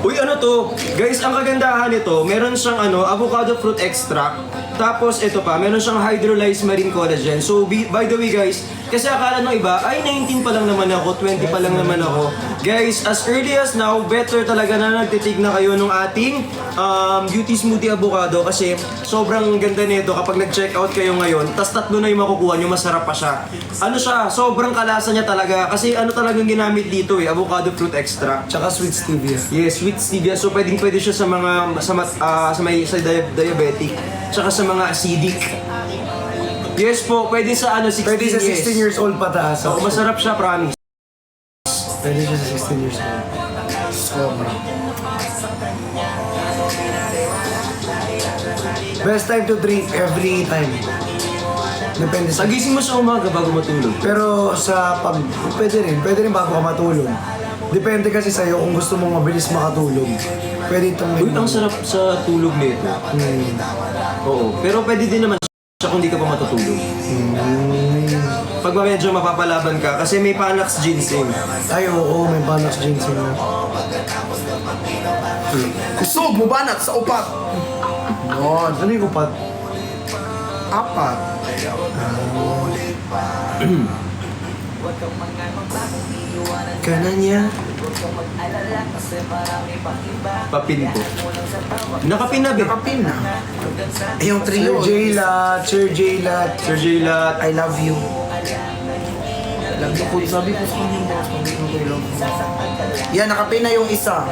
Uy, ano to? Guys, ang kagandahan nito, meron siyang avocado fruit extract. Tapos ito pa, meron siyang hydrolyzed marine collagen. So, by the way guys, kasi akala ng iba, ay 19 pa lang naman ako, 20 pa lang naman ako. Guys, as early as now, better talaga na nagtitig na kayo nung ating beauty smoothie avocado kasi sobrang ganda nito kapag nag-check out kayo ngayon, tas tatlo na yung makukuha nyo, masarap pa siya. Ano siya, sobrang kalasa niya talaga kasi ano talagang ginamit dito avocado fruit extract. Tsaka sweet stevia. Yes, sweet stevia. So pwede siya sa mga diabetic, tsaka sa mga acidic. Yes po, pwede sa 16 Pwede sa 16 years old pataas. So, masarap siya, promise. Pwede siya sa 16 years old. Sobra. Best time to drink every time. Depende sa... Sagising mo sa umaga bago matulog. Pero sa pag... Pwede rin bago ka matulog. Depende kasi sa'yo kung gusto mong mabilis makatulog. Pwede itong... Uy, ang sarap sa tulog nito. Oo, pero pwede din naman siya kung di ka pa matutulog. Pag medyo mapapalaban ka, kasi may Panax ginseng. Ay, oo, may Panax ginseng na. Kusog mo banat sa upat. Yun. Ano yung upat? Apat. Kana niya. Papin ko. Nakapin na, be. Nakapin na. Ay, yung trio. Sir J-Lat. I love you. Lagi ko, sabi ko sa kanya, boss, sabi ko kay love you. Yan, nakapin na yung isa.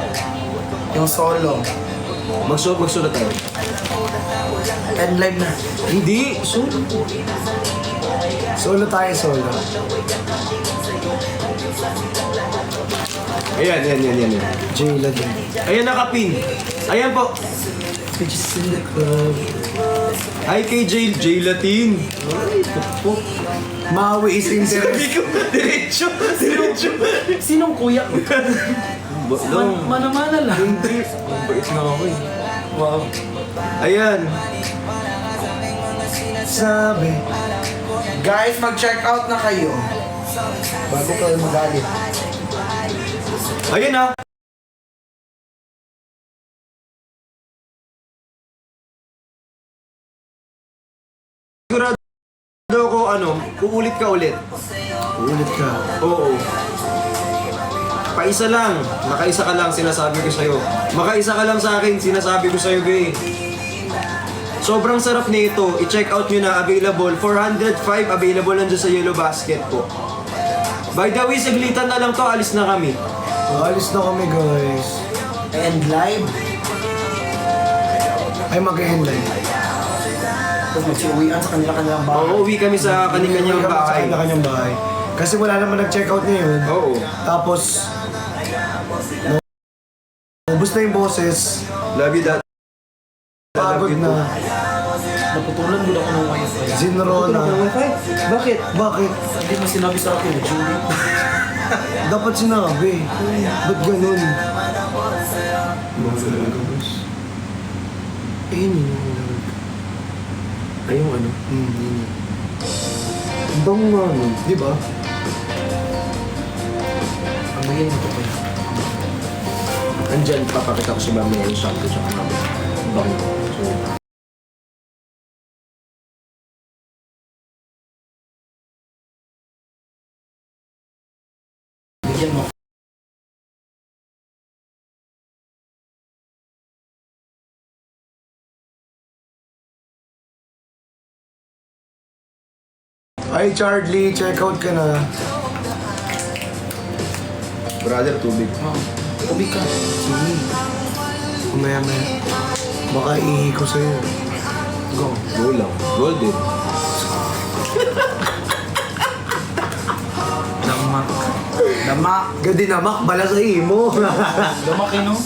Yung solo. Magsulat tayo. And live na. Hindi, so... Solo tayo, solo. Ayan. J-Lat din. Ayan, nakapin. Ayan po. Bitches in the club. Hi kay J Latin. Ay, pukpuk. Maui is Sabi interest. ko, diretso. Sinong kuya ko? Mana-mana lang. Hindi. Bait na ako eh. Wow. Ayan. Sabi. Guys, mag-check out na kayo. Bago kayo magalit. Ayan ah. Sigurado ako uulit ka ulit. Uulit ka. Oo. Paisa lang. Makaisa ka lang, sinasabi ko sa'yo. Makaisa ka lang sa akin, sinasabi ko sa'yo, be. Sobrang sarap nito. I-check out nyo na. Available. 405. Available nandiyan sa Yellow Basket po. By the way, saglitan na lang to. Alis na kami. Alis na kami, guys. And live. Ay, mag-end live. Tapos mag-uwian sa kanila-kanilang bahay. Oo, uwi kami sa kanyang bahay. Sa kanyang bahay. Kasi wala naman nag-check out ngayon. Oo. Tapos, ubus na yung boses. Love you, dad. Pagod na. Naputulan mo ako ng wifi. Zinro na. Bakit? Bakit? Hindi mo sinabi sa akin, Julie. Dapat sinabi. Ba't ganun? Ayun yun. Ay, yung Yun yun. Bang Di ba? Amayin mo ito pa yun. Andyan, papakita ko si mami yung shampoo sa kanila. Bang. So, Bigyan mo. Ay, Charlie, check out ka na. brother, tubig. Tubig ka. Sige. Kumaya-maya. Baka ihi ko sa'yo. Go. Go lang. Golden. Damak. Damak. Gadi namak, bala sa ihi mo. Damak eh, no?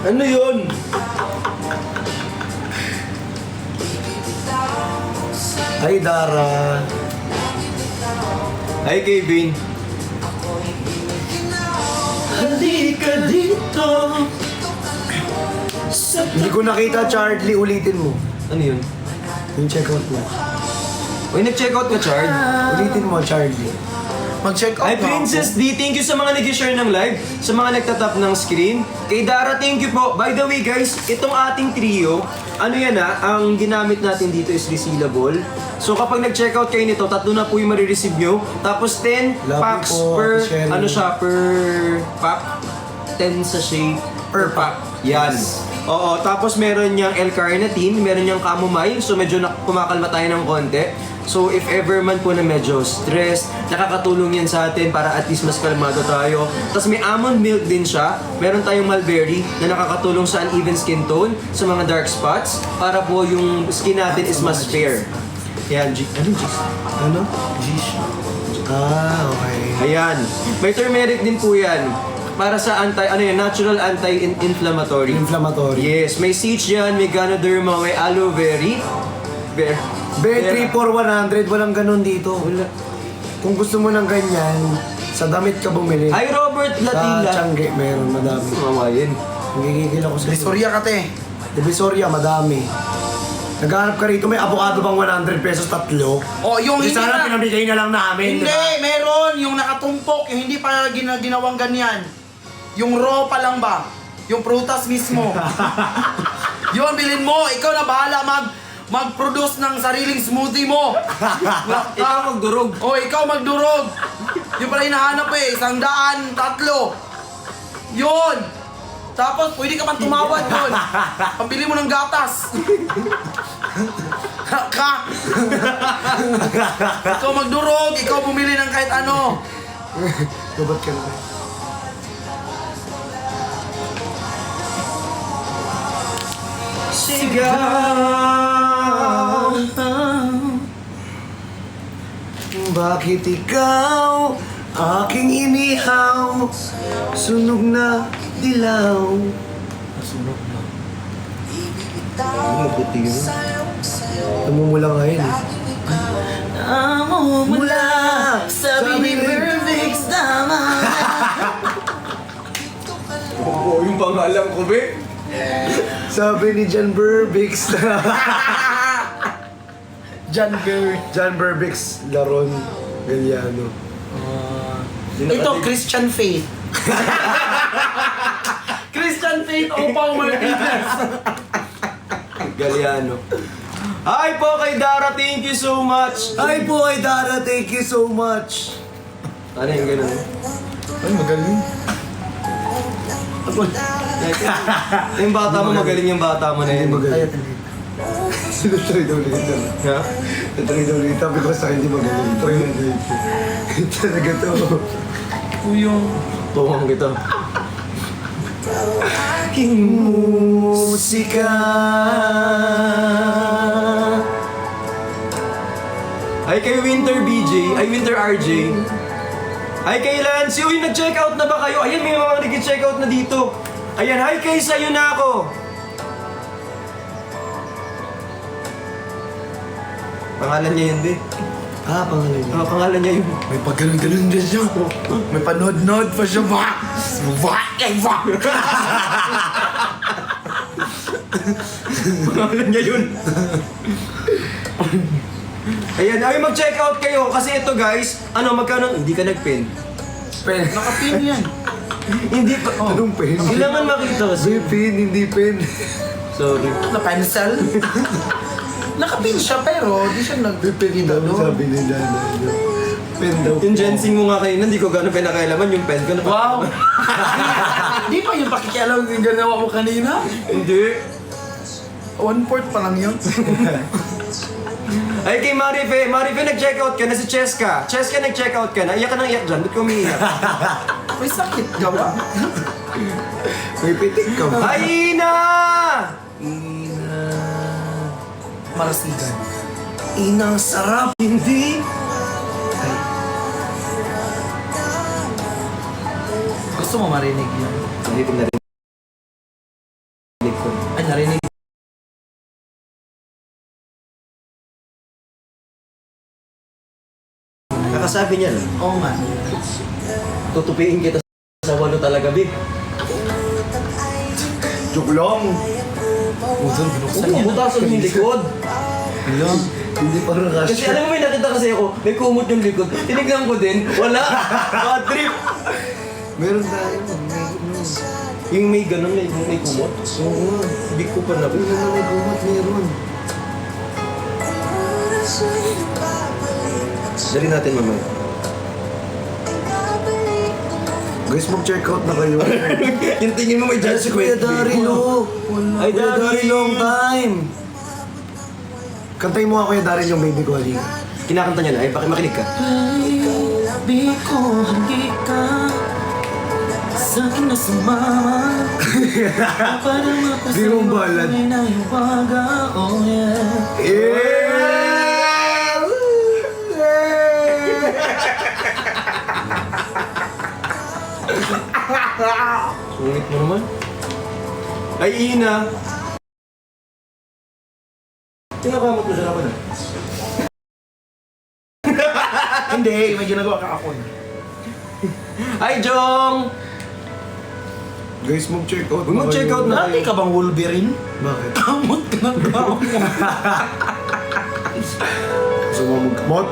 Ano yun? Ay, Dara. Hi, Kevin. Halika dito. Hindi ko nakita, Charlie. Ulitin mo. Ano yun? Yung check out mo. Uy, nag-check out ka, Chard? Ulitin mo, Charlie. Mag-check out Ay, na Princess D, thank you sa mga nag-share ng live, sa mga nagtatap ng screen. Kay Dara, thank you po. By the way guys, itong ating trio, ano yan ang ginamit natin dito is resealable. So kapag nag-check out kayo nito, 3 na po yung marireceive nyo. Tapos 10 Love packs you po, per, Ate Sherry. ano siya, per pack. 10 sachet per pack. Yan. Oo, tapos meron niyang L-carnitine, meron niyang chamomile, so medyo kumakalma tayo ng konti. So if ever man po na medyo stressed, nakakatulong yan sa atin para at least mas kalmado tayo. Tapos may almond milk din siya, meron tayong mulberry na nakakatulong sa uneven skin tone, sa mga dark spots, para po yung skin natin is mas fair. Yan, ano G's? Ano? Ah, okay. Ayan. May turmeric din po yan. Para sa natural anti-inflammatory. Inflammatory. Yes, may sage yan, may ganoderma, may aloe vera. Bet 3 for 100, walang ganun dito. Kung gusto mo ng ganyan, sa damit ka bumili. Hi Robert Sa Latila. Tiangge, meron, madami. Mamayin. Nagigigil ako sa Divisoria ka, te. Divisoria, madami. Naghanap ka rito, may avocado bang 100 pesos tatlo? Oh, yung Hindi hindi sana na. pinamigay na lang namin. Hindi, di ba? meron. Yung nakatumpok, yung hindi pa ginawang ganyan. Yung raw pa lang ba? Yung prutas mismo. Yun, bilhin mo. Ikaw na bahala mag-produce ng sariling smoothie mo. Ikaw magdurog. O, ikaw magdurog. Yung pala hinahanap eh. 100, 3. Yun. Tapos, pwede ka pang tumawad yun. Pambili mo ng gatas. Ka. Ikaw magdurog. Ikaw bumili ng kahit ano. Babat ka na. Sigaw. Bakit ikaw aking inihaw? Sunog na dilaw. Mabuti yun. Namumula ngayon eh. Mula, sabi ni Perfect tama. Oo, yung pangalan ko, be. Sabi ni John Burbix na John Burbix, Laron Galliano. Ito, Christian Faith. Christian Faith upang Martinez. Galliano. Hi po kay Dara, thank you so much. Hi po kay Dara, thank you so much. Ano yung ganun? Ay, magaling. Yung bata mo, magaling yung bata mo na Hindi yun. magaling. Try daw ulit. Ha? Try daw ulit. Sabi ko sa akin, hindi magaling. Try daw ulit. Talaga to. Kuyong. Tuwang kita. Aking musika. Ay kay Winter BJ, ay Winter RJ. Ay kay Lance, uy, nag-check out na ba kayo? Ayan, may mga nag-check out na dito. Ayan, hi kay sa'yo na ako. Pangalan niya yun, di. Ah, pangalan niya. Pangalan niya yun. May pagganon-ganon din siya. May panod-nod pa siya. Pangalan niya yun. Ayan, ay mag-check out kayo kasi ito guys, magkano? Hindi ka nag-pen. Pen. Nakapin yan. Hindi pa. Anong pen? Kailangan makita kasi. May pen, hindi pen. Sorry. Na pencil. Nakapin siya pero di siya May pen daw, sabi nila na ano. Pen daw. Yung ginseng mo nga kanina, hindi ko gano'n pinakailaman yung pen ko na. Wow. Di pa yung pakikialam yung ganawa mo kanina? Hindi. 1/4 pa lang yun. Ay kay Marife, nag-check out ka na si Cheska. Cheska nag-check out ka na, iyak ka nang iyak dyan, ba't ka umiiyak? May sakit ka ba? May pitik ka ba? Ay, Ina! Marasigan. Inang sarap. Hindi. Gusto mo marinig yun? Hindi ko narinig ko. Ay, narinig. Nakasabi niya lang, Oo nga. tutupiin kita sa walo talaga, Big. Joke lang. Buksan Oo, butasan mo yung likod. Hello? Hindi pa rin Kasi kasya. alam mo, may nakita kasi ako, may kumot yung likod. Tinignan ko din, wala. Bad trip. Meron tayo. Yung may ganun, may kumot. Oo. Hindi ko pa Meron na may kumot, meron. Dali natin mamaya. Guys, mag-check out na kayo. Yung tingin mo may Dahil si Kuya judgment. Daryl, oh. Ay, Kuya Daryl. Daryl, long time. Kantayin mo nga Kuya Daryl yung baby ko, halika. Kinakanta niya na, ay makinig ka. Baby ko, halika sa akin na sumama para Di mo balad. na iwaga, oh yeah. Yeah! Sungit mo naman. Ay, Ina! Tinakamot mo siya naman ah. Hindi, may ginagawa ka ako. Hi, Jong! Guys, mag-check out Huwag mag-check out na. Dati ka bang Wolverine? Bakit? Kamot ka ng kamot. Gusto mo magkamot?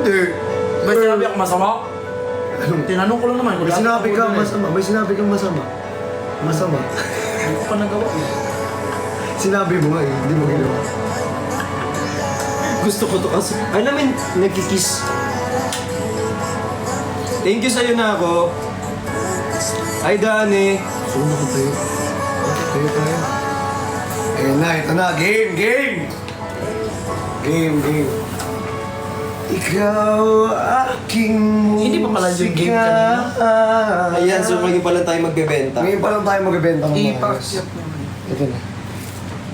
Hindi. May sinabi ako masama? Tinanong ko lang naman. May sinabi kang masama. May sinabi kang masama. Masama. Hindi ko pa nagawa eh. Sinabi mo nga eh, hindi mo ginawa. Gusto ko to kasi. Ay namin, nagkikiss. Thank you sa'yo na ako. Ay, Dani. Gusto mo tayo. Tayo tayo. Eh na, ito na. Game, game! Game. Ikaw aking musika. Hindi pa pala yung game kanina. Ayan, so ngayon pala tayo magbebenta. Ngayon pa lang tayo magbebenta ng mga guys. Ipakyat naman. Ito na.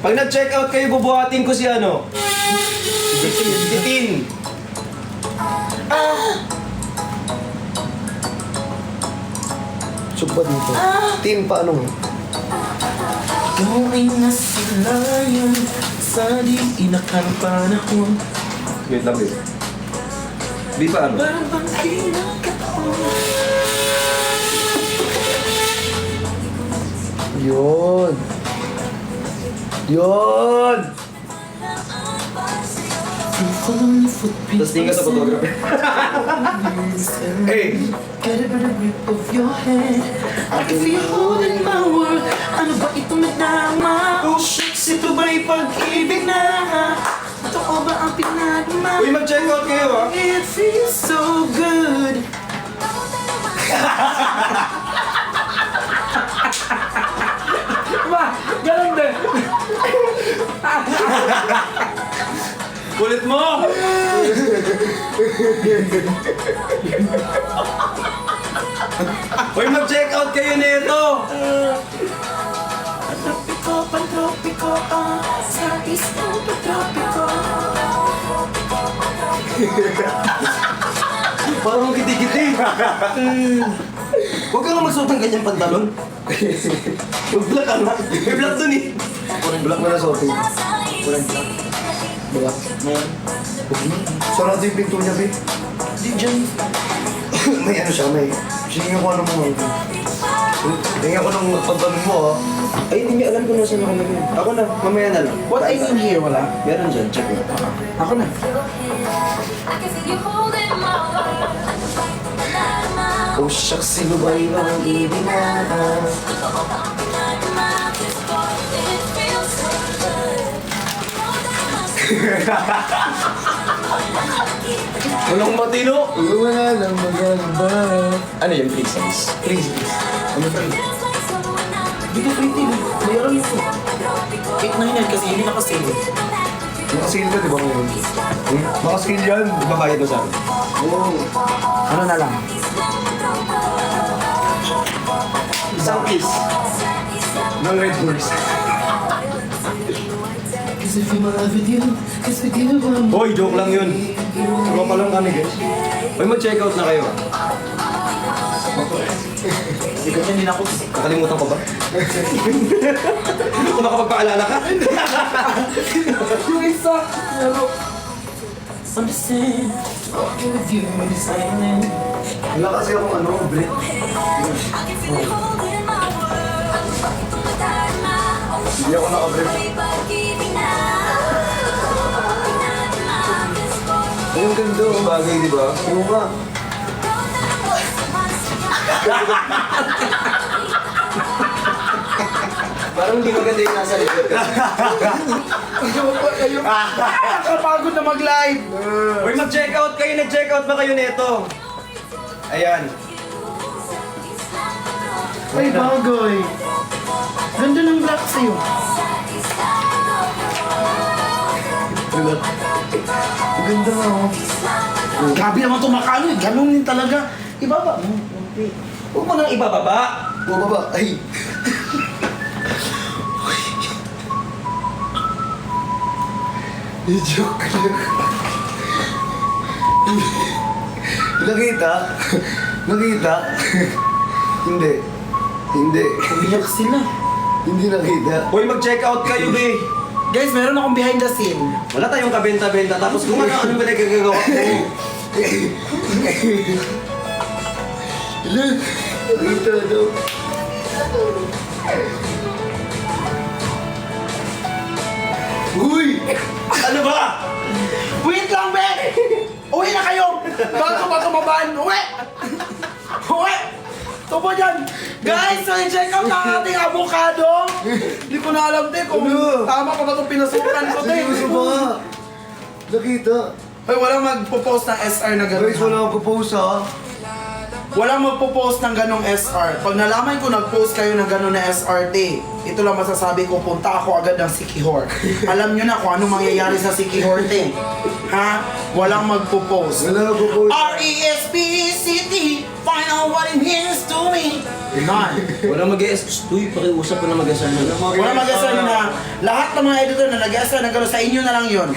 Pag nag-check out kayo, bubuhatin ko si ano? Si Tin. Sub ba dito? Team, paano nga? Gawin na sila yun sa di inakang panahon. Wait lang, babe. Di pa ano? Parang bang kinakataon. Yun. Yun! Follow the footprints. Tapos tingin ka sa photographer. Hey! Get a better grip of your hand. I can feel you holding my world. Ano ba itong nadama? Oh shucks, ito ba'y pag-ibig na? Totoo ba ang pinagma? Uy, mag-check out kayo ah. It feels so good. Ba, ganun din. Kulit mo! Uy, mag-check out kayo nito! Tropiko, pantropiko, sa isang patropiko. Parang kiti-kiti. Huwag ka nga magsuot ng ganyang pantalon. Mag-black ka nga. May black dun eh. Black na nasotin. Walang black. Black. Ngayon, Sarado yung pinto niya, babe. di dyan. May ano siya, may... Sige ko ano mo. Tingnan ko ng pantalon mo, ah. Ay, hindi niya alam kung nasa nakalagay. Ako na, mamaya na lang. What I mean here, wala? Meron dyan, check mo. Ako na. Oh, shucks, sino ba yun ang ibig na? Walang matino. Wala lang maganda. Ano yung free size? Please. Ano ba yun? Hindi ko free TV. Mayroon yun. 899 kasi hindi nakasale. Nakaskill ka, di ba ngayon? Nakaskill yan. Babayad mo sa akin. Oo. Ano na lang? Isang piece. Ng Red Horse. Cause if I'm in love with you, cause with you I'm... Hoy, joke lang yun. Ano pa lang kami, guys. Hoy, mag-check out na kayo. Hindi ko hindi na ako. Nakalimutan ko ba? Kung nakapagpaalala ka? Yung isa, ano? Understand, walking with you is silent. Wala kasi akong ano, Brit. Hindi ako naka-Brit. Ang ganda. Ang bagay, di ba? Oo nga. Parang hindi maganda yung nasa likod. Nakapagod na mag-live. Uy, mag-check out kayo. Nag-check out ba kayo nito? Ayan. Ay, bagay. Ganda ng black sa'yo. Ang ganda nga, oh. Grabe naman tumakano eh. Ganun din talaga. Ibaba mo. Huwag mo nang ibababa. Bumaba. Ay. Joke lang. Nakita? Nakita? Hindi. Hindi. Umiyak sila. Hindi nakita. Uy, mag-check out kayo, be. Guys, meron akong behind the scene. Wala tayong kabenta-benta. Tapos kung ano ba nagagagawa ko. Look! Nakita daw. Uy! Ano ba? Wait lang, be! Uwi na kayo! Bago pa tumabaan! Uwi! Uwi! Tupo dyan! Guys, so check out ang ating avocado! Hindi ko na alam, te, kung Ano? tama pa ba itong pinasukan ko, te. Seryoso ba nga? Nakita. Ay, walang magpo-post ng SR na gano'n. Guys, wala akong propose ha. Walang magpo-post ng ganong SR. Pag nalaman ko nag-post kayo ng ganon na SRT, ito lang masasabi ko, punta ako agad ng Sikihor. Alam nyo na kung anong mangyayari sa Sikihor, te. Ha? Walang magpo-post. Wala akong propose. R-E-S-P-E-C-T, find out what it means to me. None. Wala mag-e-S. Uy, pakiusap ko na mag-asal na. Wala mag-SR na lahat ng mga editor na nag-SR na gano'n, sa inyo na lang yun.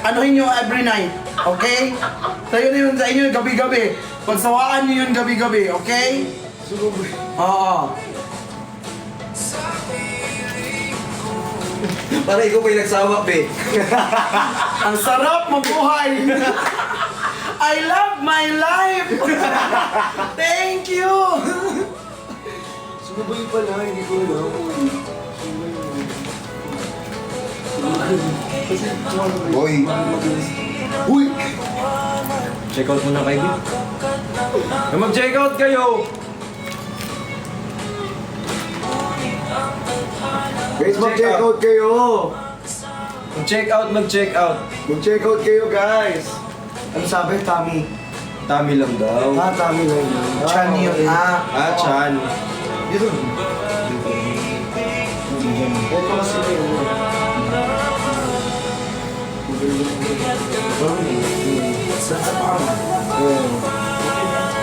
Anuhin nyo every night, okay? Sa inyo yun, sa inyo gabi-gabi. Pagsawaan nyo yun gabi-gabi, okay? Oo. Para ikaw pa yung nagsawa, be. Ang sarap mabuhay! I love my life! Thank you! Sumabay pala, hindi ko alam. Boy. Uy! Check out muna kayo. Mag-check out kayo. Guys, mag-check out kayo! Mag-check out, mag-check out. Mag-check out kayo, guys! Ano sabi? Tommy. Tami lang daw. Ah, Tommy lang yun. Chan yun. okay. Ah, Chan. Dito. Ito kasi na yun.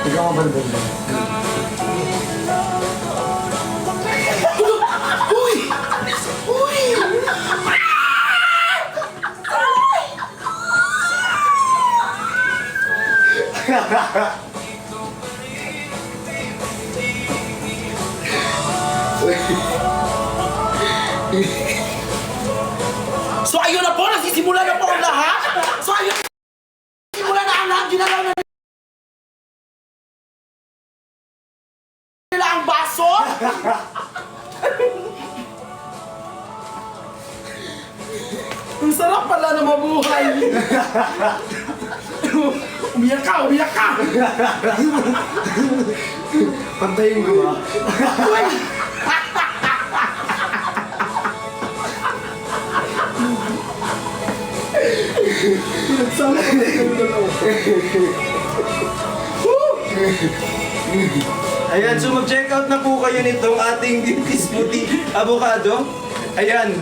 Ikaw mabalbal ba? Uy! Uy! So ayun na po, nagsisimula na po ang lahat. So ayun, simula na ang lahat, ginalaw na nila ang baso. Ang sarap pala na mabuhay. Umiyak ka, umiyak ka. Pantayin ko ba? Uy! Pinagsama ko na kayo dalawa. Ayan, so mag-check out na po kayo nitong ating beauty smoothie avocado. Ayan.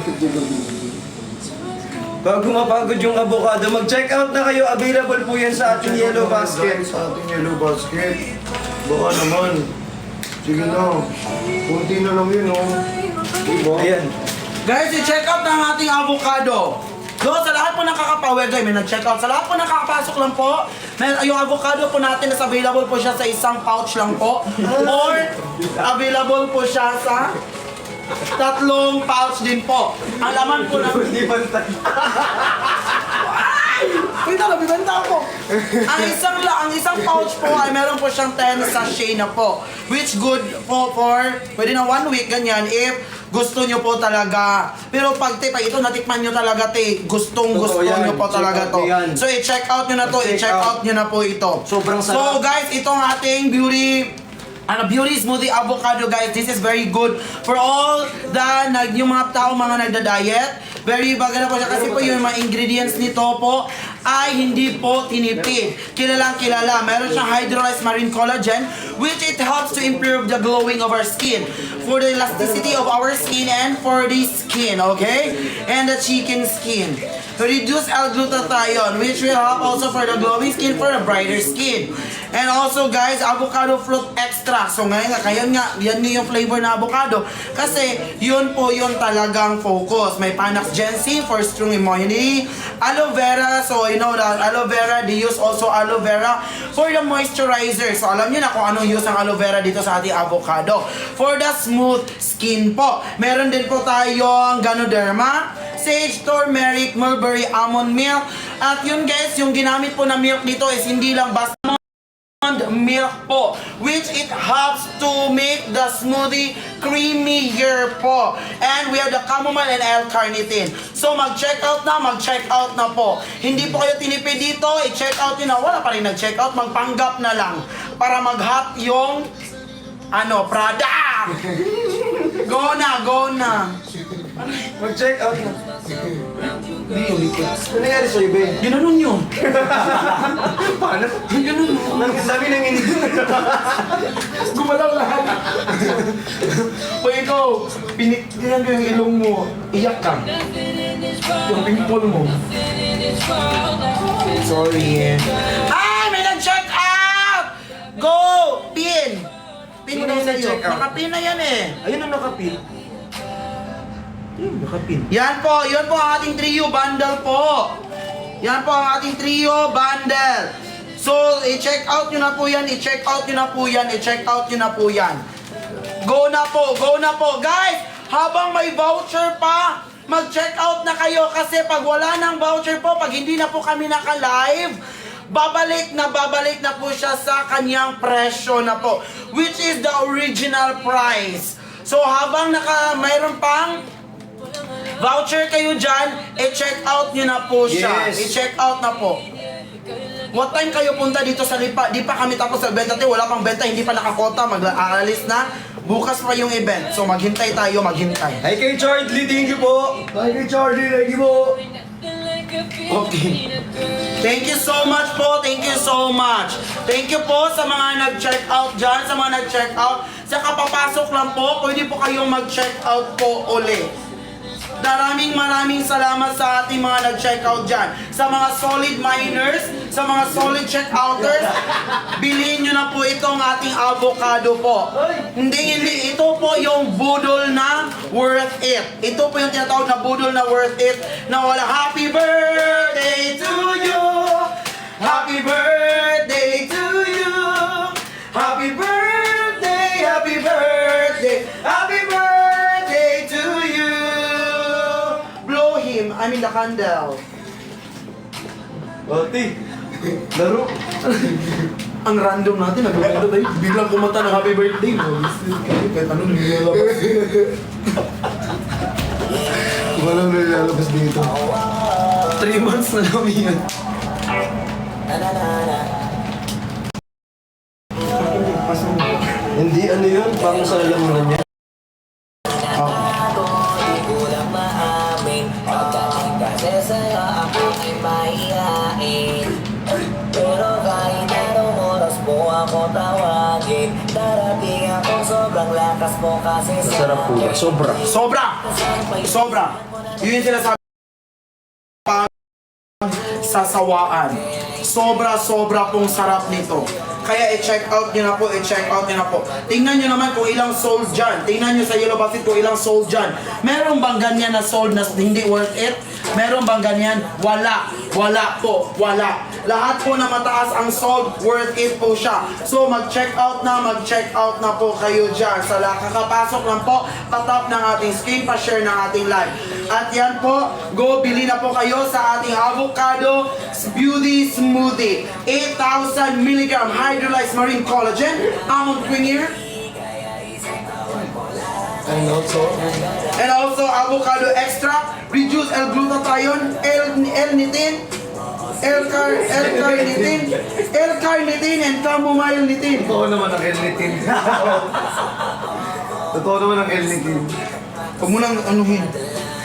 Bago mapagod yung avocado, mag-check out na kayo. Available po yan sa ating yellow basket. Sa ating yellow basket. Baka naman. Sige na. Kunti na lang yun, oh. Diba? Ayan. Guys, i-check out ng ating avocado. Doon sa lahat po ng kakapawag, guys, may nag-check out. Sa lahat po ng kakapasok lang po, yung avocado po natin is available po siya sa isang pouch lang po. Or available po siya sa 3 pouch din po. Ang laman po ng... Hindi bantay. Nakita na, bibenta ako. Ang isang pouch po ay meron po siyang 10 sachet na po. Which good po for, pwede na 1 week, ganyan, if gusto nyo po talaga. Pero pag ito natikman nyo talaga, gusto Totoo yan. nyo po Check talaga out to. nyo yan. So i-check out nyo na to, Check i-check out out. nyo na po ito. Sobrang So sarap. guys, itong ating beauty smoothie avocado, guys. This is very good for all yung mga tao mga nagda-diet. Very bagay na po siya kasi po yung mga ingredients nito po ay hindi po tinipid. Kilalang kilala. Meron siyang hydrolyzed marine collagen which it helps to improve the glowing of our skin, for the elasticity of our skin and for the skin, okay? And the chicken skin. To reduce L-glutathione which will help also for the glowing skin, for a brighter skin. And also guys, avocado fruit extract. So ngayon nga, yan yung flavor na avocado. Kasi yun po yun talagang focus. May Panax ginseng for strong immunity. Aloe vera, so you know that aloe vera, they use also aloe vera for the moisturizer. So alam niyo na kung anong use ng aloe vera dito sa ating avocado. For the smooth skin po. Meron din po tayong Ganoderma, sage, turmeric, mulberry, almond milk. At yun guys, yung ginamit po na milk dito is hindi lang basta milk po, which it helps to make the smoothie creamier po. And we have the chamomile and L-carnitine. So mag-check out na po. Hindi po kayo tinipid dito, i-check out nyo na. Wala pa rin nag-check out, magpanggap na lang para mag-hot yung product. Go na. Mag-check out na. Hindi yung likod. Ano nangyari sa'yo, Ben? Ginanon yun. Paano? Ginanon. Ang dami nang inig. Gumalaw lahat. Pag ikaw, piniktihan ko yung ilong mo, iyak ka. Yung pimple mo. Sorry. Ay, may nag-check out! Go! Pin! Pin Sino daw yung sa'yo. nag-check out? Nakapin na yan eh. Ayun ang nakapil. Nakapil. Yan po ang ating trio bundle po. Yan po ang ating trio bundle. So, i-check out nyo na po yan, i-check out nyo na po yan, i-check out nyo na po yan. Go na po. Guys, habang may voucher pa, mag-check out na kayo kasi pag wala ng voucher po, pag hindi na po kami naka-live, babalik na po siya sa kanyang presyo na po, which is the original price. So, habang mayroon pang voucher kayo dyan, i-check out nyo na po siya. Yes. I-check out na po. What time kayo punta dito sa Lipa? Di pa kami tapos sa benta. Wala pang benta, hindi pa nakakota. Mag-aalis na. Bukas pa yung event. So maghintay tayo, maghintay. Hi kay Charlie, thank you po. Hi kay Charlie, thank you po. Okay. Thank you so much po. Thank you so much. Thank you po sa mga nag-check out dyan, sa mga nag-check out. Sa kapapasok lang po, pwede po kayong mag-check out po ulit. Maraming salamat sa ating mga nag-check out dyan. Sa mga solid miners, sa mga solid check-outers, bilhin nyo na po itong ating avocado po. Hindi. Ito po yung budol na worth it. Ito po yung tinatawag na budol na worth it. Na wala, happy birthday to you! Happy birthday to you! Happy birthday, happy birthday, happy birthday to you! Blow him, I mean the candle. Ate, laro. Ang random natin, nag-random tayo. Biglang kumanta ng happy birthday. Kahit anong nilalabas. Walang nilalabas dito. 3 months na namin yan. Hindi, ano yun? Parang sa lamunan niya. Pero kahit anong oras mo ako tawagin, darating ako sobrang lakas mo kasi Masarap po ba? Sobra. Sobra! Yun yung sinasabi sasawaan. Sobra pong sarap nito. Kaya i-check out nyo na po, Tingnan nyo naman kung ilang sold dyan. Tingnan nyo sa Yellow Basket kung ilang sold dyan. Meron bang ganyan na sold na hindi worth it? Meron bang ganyan? Wala po. lahat po na mataas ang salt, worth it po siya. So mag-check out na po kayo dyan. Sa kakapasok lang po, patap ng ating screen, pa-share ng ating live. At yan po, go, bili na po kayo sa ating avocado beauty smoothie. 8,000 mg hydrolyzed marine collagen, almond creamier, and also avocado extract, reduce L-glutathione, L-nitin, L-carnitine, and chamomile nitin. Totoo naman ang L-nitin. Totoo naman ang L-nitin. Huwag mo nang anuhin.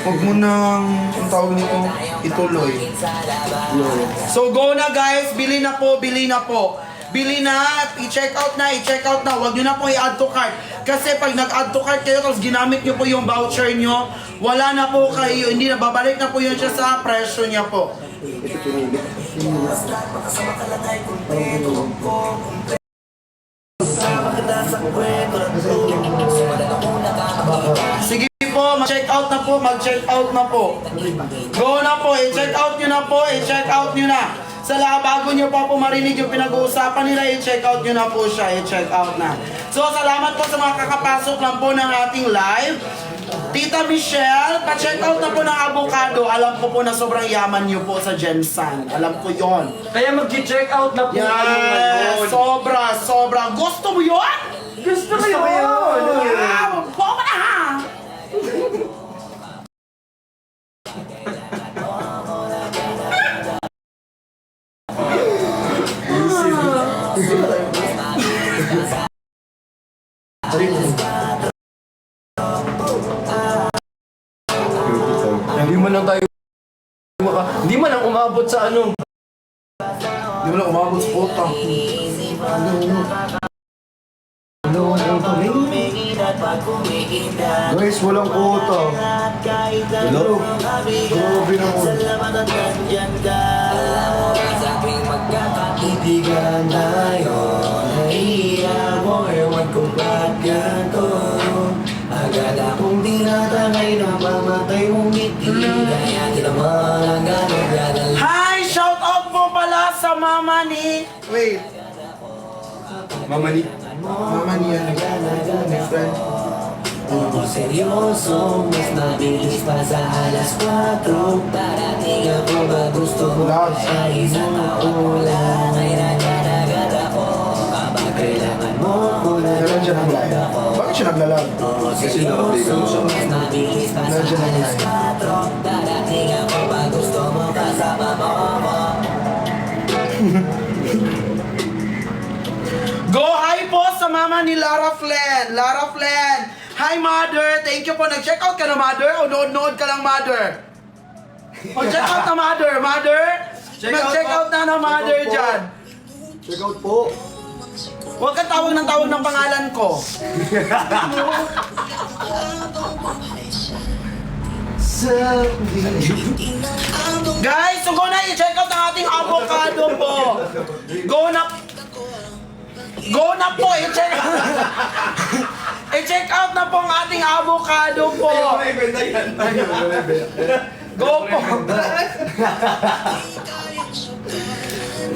Huwag mo nang, ang tawag nito, ituloy. So go na guys, bili na po. Bili na, i-check out na. Huwag nyo na po i-add to cart. Kasi pag nag-add to cart kayo, tapos ginamit nyo po yung voucher nyo, wala na po kayo, hindi na, babalik na po yun siya sa presyo niya po. Sige po, mag-check out na po. Go na po, i-check out nyo na. Sa bago nyo pa po marinig yung pinag-uusapan nila, i-check out nyo na po siya, i-check out na. So, salamat po sa mga kakapasok lang po ng ating live. Tita Michelle, pa-check out na po ng avocado. Alam ko po na sobrang yaman nyo po sa Gensan. Alam ko yon. Kaya mag-check out na po kayo ngayon. Yes, sobra. Gusto mo yun? Gusto mo yun? Wow, bomba na ha! Hindi man lang tayo hindi man lang umabot sa ano. Hindi mo na umabot sa utang. Guys, walang quota. Hello? Grabe naman. Magkakaibigan tayo. Nahiya mo, ewan kung ba't ganito. Agad akong dinatangay na mamatay mong ngiti. Kaya di naman ang gano'n. Hi! Shout out po pala sa mama ni... Wait. Mama ni Mama ni ano? My friend. Kung seryoso, mas mabilis pa sa alas 4. Darating ako ba gusto mo sa isang taon lang. Ay nagkanagat ako kapag kailangan mo ko na Kailan siya naglalag? Bakit siya naglalag? seryoso, mas mabilis pa sa alas 4. Darating ako ba gusto mo kasama mo ako. Go hi po sa mama ni Lara Flen. Hi mother, thank you po. Nag-check out ka na mother o nood-nood ka lang mother? O check out na mother. Nag-check out na mother dyan. Check out po. Huwag kang tawag ng pangalan ko. Guys, so go na i-check out ang ating avocado po. Go na po, i-check out. I-check out na po ang ating avocado po. Go po.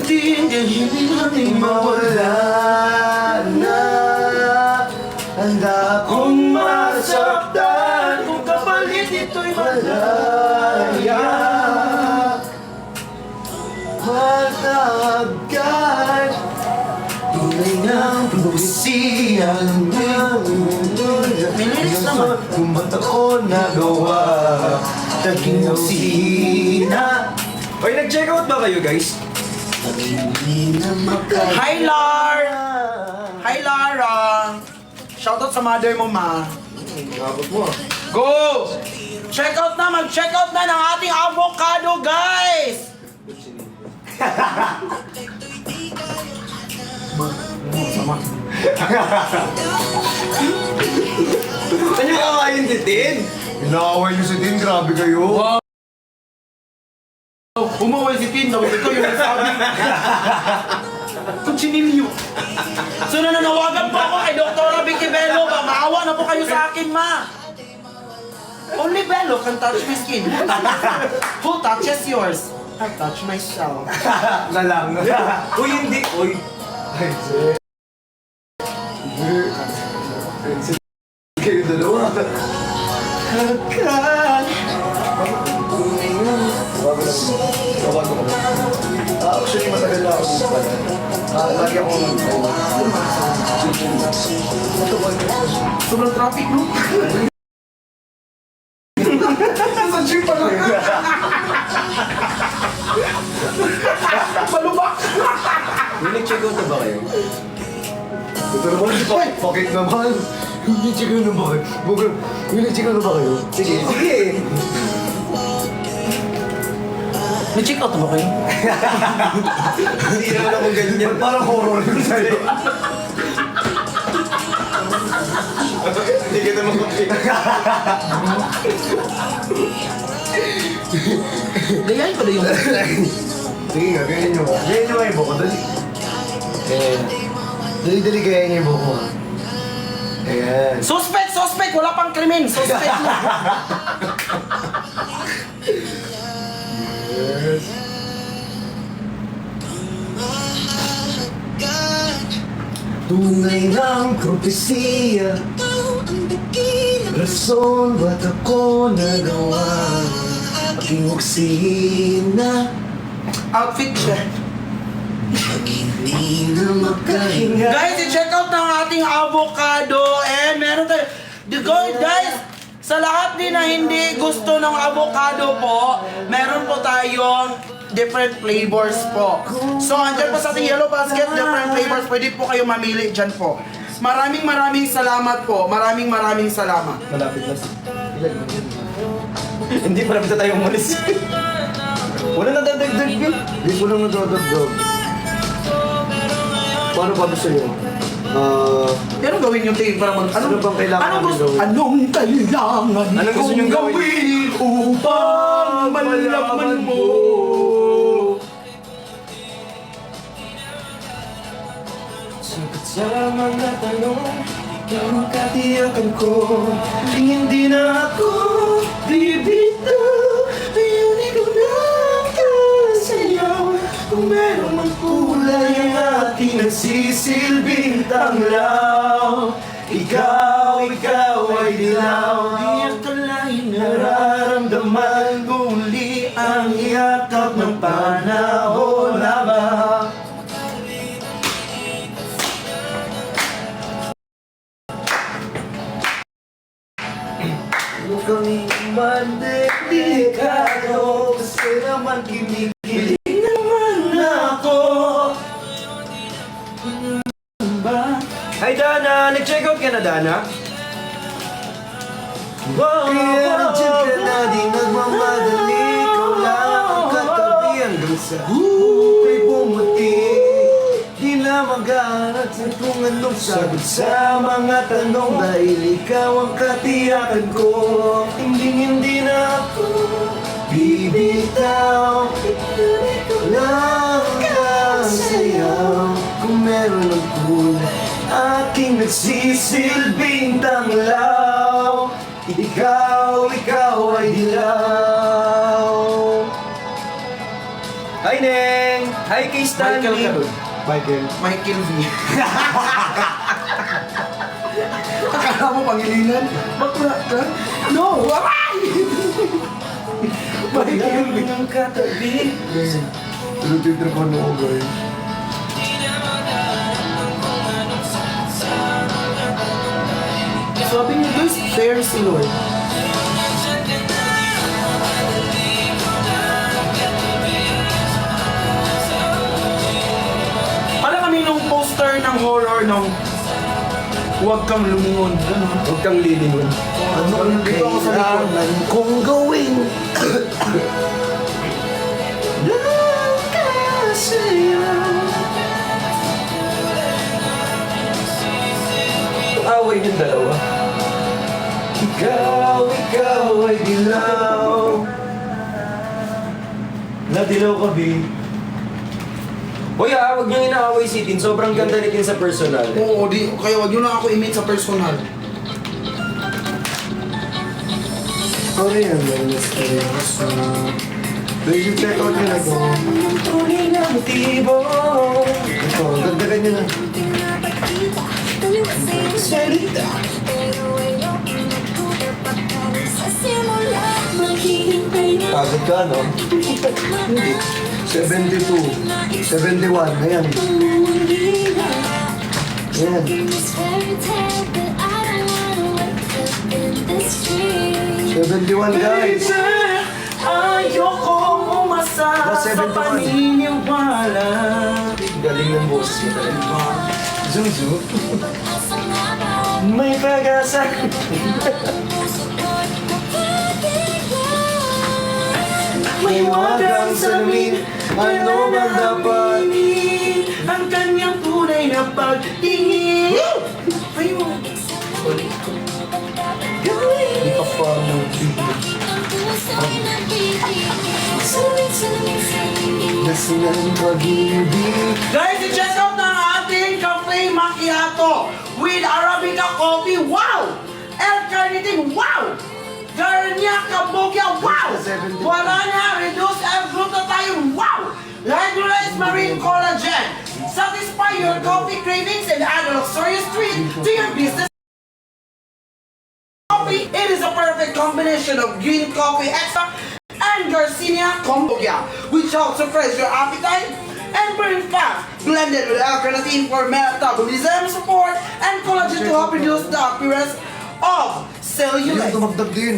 Hindi mawala na. Handa kong masaktan kung kapalit ito'y malaya. Matagad tunay ng propesiya ng Milinis naman. kung ba't ako nagawa taging usina. Oy, nag-check out ba kayo guys? Hi Lara. Shoutout sa mother mo ma. Go! Mag-check out na ng ating avocado guys! Saan yung kakain titin? Inaaway niyo si Tin, grabe kayo. Umaway si Tin daw. Ito yung nasabi. Kutsinilyo. So nananawagan po ako kay Dr. Vicky Bello. Maawa na po kayo sa akin, ma. Only Bello can touch my skin. Who touches yours? I touch myself. Na lang. Uy, hindi. Uy. Ay, kayo dalawa. Actually, matagal na ako dito pala. Lagi ako Sobrang traffic, no? Nasa jeep pa lang. Malubak! May nag-check out na ba kayo? Ito naman, bakit naman? Hindi chico na ba kayo? Hindi chico na ba kayo? Sige, sige. May check out ba kayo? Hindi naman ako ganyan. Parang horror yun sa'yo. Hindi kita mag-check. Layain ko na yung... Sige nga, ganyan nyo. Ganyan nyo nga yung buko. Dali. Ayan. Dali-dali ganyan nyo yung buko. Ayan. Suspect! Suspect! Wala pang krimen! Suspect na! Yes. Tunay ng propesiya. Rason ba't ako nagawa? Aking oksina. Outfit siya. Hindi na makahinga. Guys, i-check out ng ating avocado and meron tayo. Guys, sa lahat din na hindi gusto ng avocado po, meron po tayong different flavors po. So, andyan po sa ating yellow basket, different flavors. Pwede po kayo mamili dyan po. Maraming salamat po. Maraming salamat. Malapit na. Hindi pa naman tayo umalis. Wala na dadagdag yun. Hindi ko lang nadadagdag. Paano ba gusto nyo? Pero gawin yung tape para mag... Ano bang kailangan Anong gusto, namin gawin? anong kailangan Anong gusto nyong gawin? upang malaman mo? Sagot sa mga tanong, ang katiyakan ko, hindi na ako bibitaw. Ayun, ikaw na kasayaw. Kung meron mang kulay ang ating nagsisilbing tanglaw. Ikaw ay dilaw. Di akalain nararamdaman muli ang yakap ng panahon habang Kami mandelikado kasi naman kinikilig naman ako. Hi Dana! Nag-check out ka na Dana? Kaya nandiyan ka na di nagmamadali. Ikaw lang ang katabi hanggang sa huli bumuti. Di na maghanap kung anong sagot sa mga tanong. Dahil ikaw ang katiyakan ko. Hindi na ako bibitaw. Ikaw lang ang sayaw. Kung meron ng kulay aking nagsisilbing tanglaw. Ikaw ay dilaw. Hi Neng! Hi kay Stanley! Michael V. Akala mo pangilinan? Bakla ka? No! Aray! Michael V. ng katabi. Tuloy-tuloy ko ano guys. Sabi niyo guys, fair si Lord. Parang kami nung poster ng horror ng Huwag Kang Lumingon. Ganun. Huwag kang lilingon. Ano ang Dito ako sa likod. kailangan kong gawin? Away yung dalawa. Ikaw ay dilaw. Nadilaw ka, B. Hoy huwag niyong inaaway si Tin. Sobrang ganda ni Tin sa personal. Oo, kaya wag nyo lang ako i-meet sa personal. Sorry, ang misteryoso. Please you check out nyo na ito. Tunay na motibo. Ito, dagdagan nyo na. Salita. Pagod ka, no? Hindi. 72. 71. Ayan. Ayan. 71 guys. Ayokong umasa Mas sa 71. paniniwala. Galing ng boses mo talaga. Zuzu. May pag-asa. May wagang salamin. Ano ba dapat? Ang kanyang tunay na pagtingin. Ayun. Hindi ka pa ng bigla. Nasa ng pag-ibig. Guys, i-check out na ang ating Cafe Macchiato with Arabica coffee. Wow! El Carnitin, wow! Garnia Kabogya, wow! Guarana Reduced L-Glutathione, wow! Hydrolyzed Marine Collagen. Satisfy your coffee cravings and add a luxurious treat to your business. Coffee, it is a perfect combination of green coffee extract and Garcinia Kombucha, which helps suppress your appetite and burn fat, blended with L-carnitine for metabolism support and collagen to help reduce the appearance of Ayun, cellulite. tumagdag din.